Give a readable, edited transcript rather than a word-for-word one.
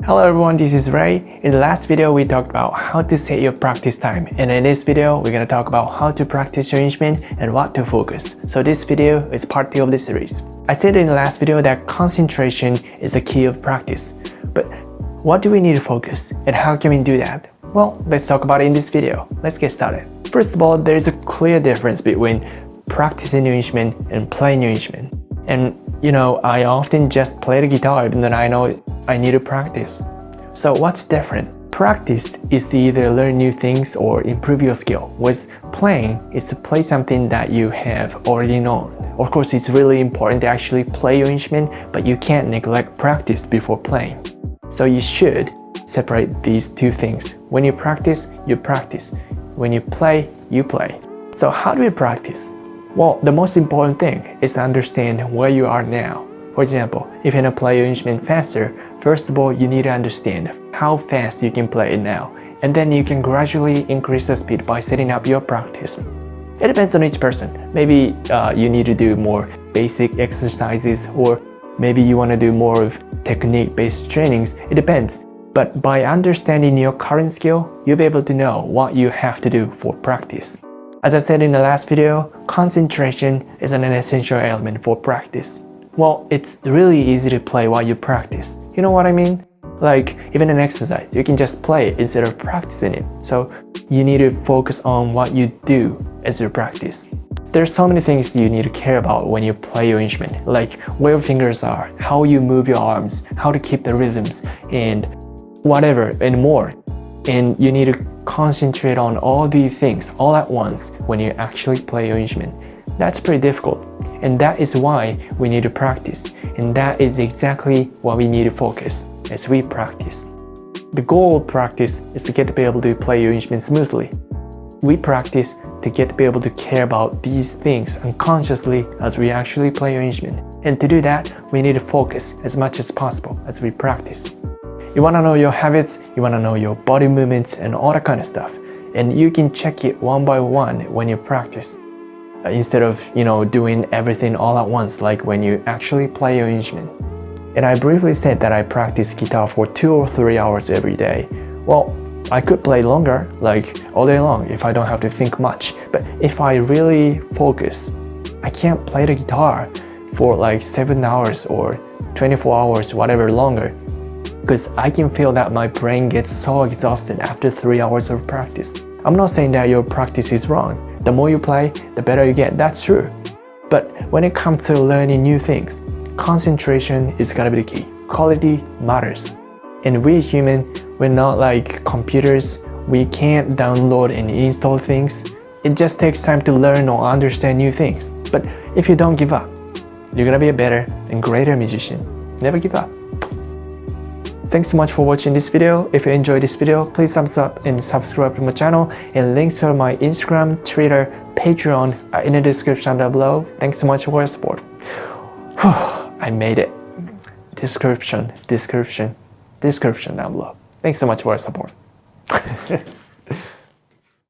Hello everyone, this is Ray. In the last video, we talked about how to set your practice time. And in this video, we're going to talk about how to practice your instrument and what to focus. So this video is part 2 of this series. I said in the last video that concentration is the key of practice. But what do we need to focus and how can we do that? Well, let's talk about it in this video. Let's get started. First of all, there is a clear difference between practicing your instrument and playing your instrument. And I often just play the guitar even though I know I need to practice. So what's different? Practice is to either learn new things or improve your skill. Whereas playing is to play something that you have already known. Of course, it's really important to actually play your instrument, but you can't neglect practice before playing. So you should separate these two things. When you practice, you practice. When you play, you play. So how do we practice? Well, the most important thing is to understand where you are now. For example, if you want to play your instrument faster, first of all, you need to understand how fast you can play it now. And then you can gradually increase the speed by setting up your practice. It depends on each person. Maybe you need to do more basic exercises, or maybe you want to do more of technique-based trainings. It depends. But by understanding your current skill, you'll be able to know what you have to do for practice. As I said in the last video, concentration is an essential element for practice. Well, it's really easy to play while you practice. You know what I mean? Like, even an exercise, you can just play it instead of practicing it. So you need to focus on what you do as you practice. There's so many things you need to care about when you play your instrument, like where your fingers are, how you move your arms, how to keep the rhythms, and whatever, and more. And you need to concentrate on all these things all at once when you actually play your instrument. That's pretty difficult. And that is why we need to practice. And that is exactly what we need to focus as we practice. The goal of practice is to get to be able to play your instrument smoothly. We practice to get to be able to care about these things unconsciously as we actually play your instrument. And to do that, we need to focus as much as possible as we practice. You want to know your habits, you want to know your body movements and all that kind of stuff. And you can check it one by one when you practice. Instead of, doing everything all at once, like when you actually play your instrument. And I briefly said that I practice guitar for 2 or 3 hours every day. Well, I could play longer, like all day long, if I don't have to think much. But if I really focus, I can't play the guitar for like 7 hours or 24 hours, whatever longer. Because I can feel that my brain gets so exhausted after 3 hours of practice. I'm not saying that your practice is wrong. The more you play, the better you get. That's true. But when it comes to learning new things, concentration is gotta be the key. Quality matters. And we human, we're not like computers. We can't download and install things. It just takes time to learn or understand new things. But if you don't give up, you're gonna be a better and greater musician. Never give up. Thanks so much for watching this video. If you enjoyed this video, please thumbs up and subscribe to my channel, and links to my Instagram, Twitter, Patreon are in the description down below. Thanks so much for your support. I made it. Description down below. Thanks so much for your support.